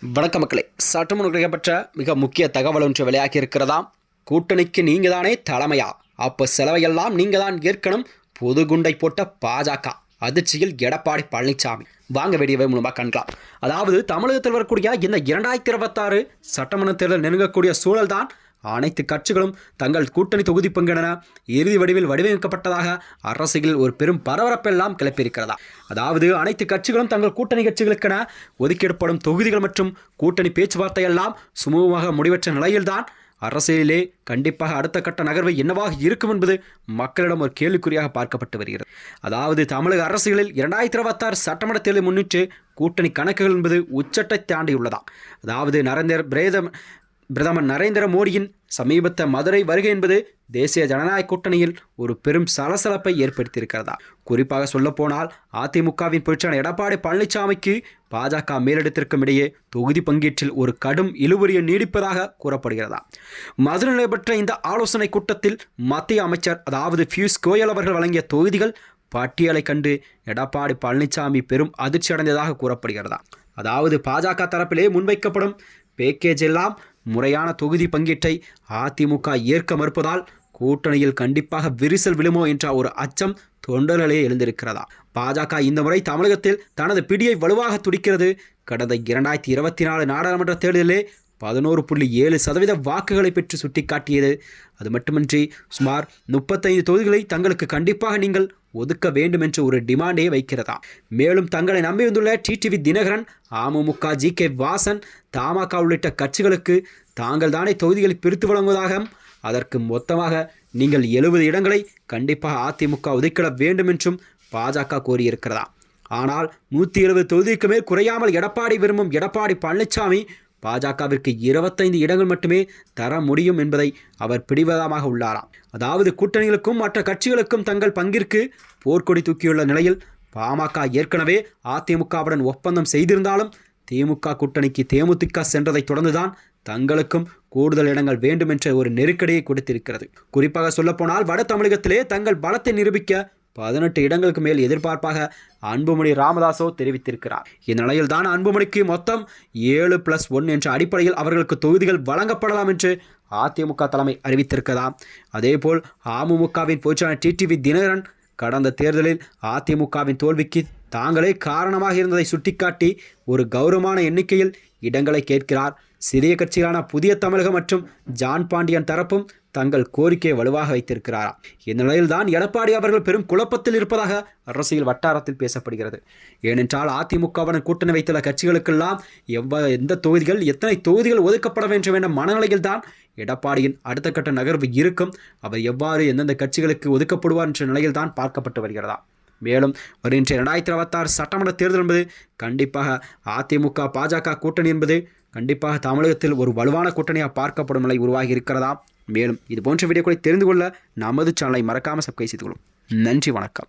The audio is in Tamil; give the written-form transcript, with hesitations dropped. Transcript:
வணக்க மக்களே, சட்டமன்ற கிடைக்கப்பட்ட மிக முக்கிய தகவல் ஒன்று வெளியாகி இருக்கிறதாம். கூட்டணிக்கு நீங்க தானே தலைமையா, அப்போ செலவையெல்லாம் நீங்க தான் ஏற்கனும். பொது குண்டை போட்ட பாஜக அதிர்ச்சியில் எடப்பாடி பழனிசாமி. வாங்க வீடியோவை மூலமாக காணலாம். அதாவது தமிழகத்தில் வரக்கூடிய இந்த 2026 சட்டமன்ற தேர்தல் நெருங்கக்கூடிய சூழல் தான் அனைத்து கட்சிகளும் தங்கள் கூட்டணி தொகுதி பங்கென இறுதி வடிவில் வடிவமைக்கப்பட்டதாக அரசியலில் ஒரு பெரும் பரபரப்பெல்லாம் கிளப்பியிருக்கிறதா. அதாவது அனைத்து கட்சிகளும் தங்கள் கூட்டணி கட்சிகளுக்கென ஒதுக்கீடுபடும் தொகுதிகள் மற்றும் கூட்டணி பேச்சுவார்த்தை எல்லாம் சுமூகமாக முடிவற்ற நிலையில்தான் அரசியலிலே கண்டிப்பாக அடுத்த கட்ட நகர்வு என்னவாக இருக்கும் என்பது மக்களிடம் ஒரு கேள்விக்குறியாக பார்க்கப்பட்டு வருகிறது. அதாவது தமிழக அரசியலில் 2026 சட்டமன்ற தேர்தலை முன்னிட்டு கூட்டணி கணக்குகள் என்பது உச்சத்தை தாண்டியுள்ளதா. அதாவது பிரதமர் நரேந்திர மோடியின் சமீபத்த மதுரை வருகை என்பது தேசிய ஜனநாயக கூட்டணியில் ஒரு பெரும் சலசலப்பை ஏற்படுத்தியிருக்கிறதா. குறிப்பாக சொல்லப்போனால் அதிமுகவின் பொதுச்செயலாளர் எடப்பாடி பழனிசாமிக்கு பாஜக மேலிடத்திற்கும் இடையே தொகுதி பங்கீட்டில் ஒரு கடும் இழுபறியை நீடிப்பதாக கூறப்படுகிறதா. மதுரை நடைபெற்ற இந்த ஆலோசனை கூட்டத்தில் மத்திய அமைச்சர் அதாவது பியூஷ் கோயல் அவர்கள் வழங்கிய தொகுதிகள் பட்டியலை கண்டு எடப்பாடி பழனிசாமி பெரும் அதிர்ச்சி அடைந்ததாக கூறப்படுகிறதா. அதாவது பாஜக தரப்பிலே முன்வைக்கப்படும் பேக்கேஜ் எல்லாம் முறையான தொகுதி பங்கீட்டை அதிமுக ஏற்க மறுப்பதால் கூட்டணியில் கண்டிப்பாக விரிசல் விழுமோ என்ற ஒரு அச்சம் தொண்டர்களே எழுந்திருக்கிறதா. பாஜக இந்த முறை தமிழகத்தில் தனது பிடியை வலுவாக துடிக்கிறது. கடந்த 2024 நாடாளுமன்ற தேர்தலிலே 11.7% வாக்குகளை பெற்று சுட்டிக்காட்டியது. அது மட்டுமின்றி சுமார் 35 தொகுதிகளை தங்களுக்கு கண்டிப்பாக நீங்கள் ஒதுக்க வேண்டும் என்று ஒரு டிமாண்டே வைக்கிறதா. மேலும் தங்களை நம்பி வந்துள்ள டிடிவி தினகரன், அமமுக ஜி.கே. வாசன், தமாக உள்ளிட்ட கட்சிகளுக்கு தாங்கள் தானே தொகுதிகளை பிரித்து வழங்குவதாக, அதற்கு மொத்தமாக நீங்கள் 70 இடங்களை கண்டிப்பாக அதிமுக ஒதுக்கிட வேண்டும் என்றும் பாஜக கோரியிருக்கிறதா. ஆனால் 170 தொகுதிக்கு மேல் குறையாமல் எடப்பாடி விரும்பும் எடப்பாடி பழனிசாமி பாஜகவிற்கு 25 இடங்கள் மட்டுமே தர முடியும் என்பதை அவர் பிடிவாதமாக உள்ளாராம். அதாவது கூட்டணிகளுக்கும் மற்ற கட்சிகளுக்கும் தங்கள் பங்கிற்கு போர்க்கொடி தூக்கியுள்ள நிலையில் பாமக ஏற்கனவே அதிமுகவுடன் ஒப்பந்தம் செய்திருந்தாலும் திமுக கூட்டணிக்கு தேமுதிக சென்றதை தொடர்ந்துதான் தங்களுக்கும் கூடுதல் இடங்கள் வேண்டும் என்ற ஒரு நெருக்கடியை கொடுத்திருக்கிறது. குறிப்பாக சொல்லப்போனால் வட தமிழகத்திலே தங்கள் பலத்தை நிரூபிக்க 18 இடங்களுக்கு மேல் எதிர்பார்ப்பாக அன்புமணி ராமதாஸோ தெரிவித்திருக்கிறார். இந்நிலையில் தான் அன்புமணிக்கு மொத்தம் 7+1 என்ற அடிப்படையில் அவர்களுக்கு தொகுதிகள் வழங்கப்படலாம் என்று அதிமுக தலைமை அறிவித்திருக்கிறதாம். அதேபோல் அமமுகவின் பொதுச்செயலாளர் டிடிவி தினகரன் கடந்த தேர்தலில் அதிமுகவின் தோல்விக்கு தாங்களே காரணமாக இருந்ததை சுட்டிக்காட்டி ஒரு கௌரவமான எண்ணிக்கையில் இடங்களை கேட்கிறார். சிறிய கட்சிகளான புதிய தமிழகம் மற்றும் ஜான் பாண்டியன் தரப்பும் தங்கள் கோரிக்கையை வலுவாக வைத்திருக்கிறாரா. இந்நிலையில் தான் எடப்பாடி அவர்கள் பெரும் குழப்பத்தில் இருப்பதாக அரசியல் வட்டாரத்தில் பேசப்படுகிறது. ஏனென்றால் அதிமுகவுடன் கூட்டணி வைத்துள்ள கட்சிகளுக்கெல்லாம் எந்த தொகுதிகள் எத்தனை தொகுதிகள் ஒதுக்கப்பட வேண்டும் என்ற மனநிலையில் தான் எடப்பாடியின் அடுத்த கட்ட நகர்வு இருக்கும். அவர் எவ்வாறு எந்தெந்த கட்சிகளுக்கு ஒதுக்கப்படுவார் என்ற நிலையில் தான் பார்க்கப்பட்டு வருகிறதா. மேலும் வருகின்ற 2026 சட்டமன்ற தேர்தல் என்பது கண்டிப்பாக அதிமுக பாஜக கூட்டணி என்பது கண்டிப்பாக தமிழகத்தில் ஒரு வலுவான கூட்டணியாக பார்க்கப்படும் நிலை உருவாகி இருக்கிறதா. மேலும் இது போன்ற வீடியோக்களை தெரிந்து கொள்ள நமது சேனலை மறக்காமல் சப்ஸ்கிரைப் செய்து கொள்ளும். நன்றி, வணக்கம்.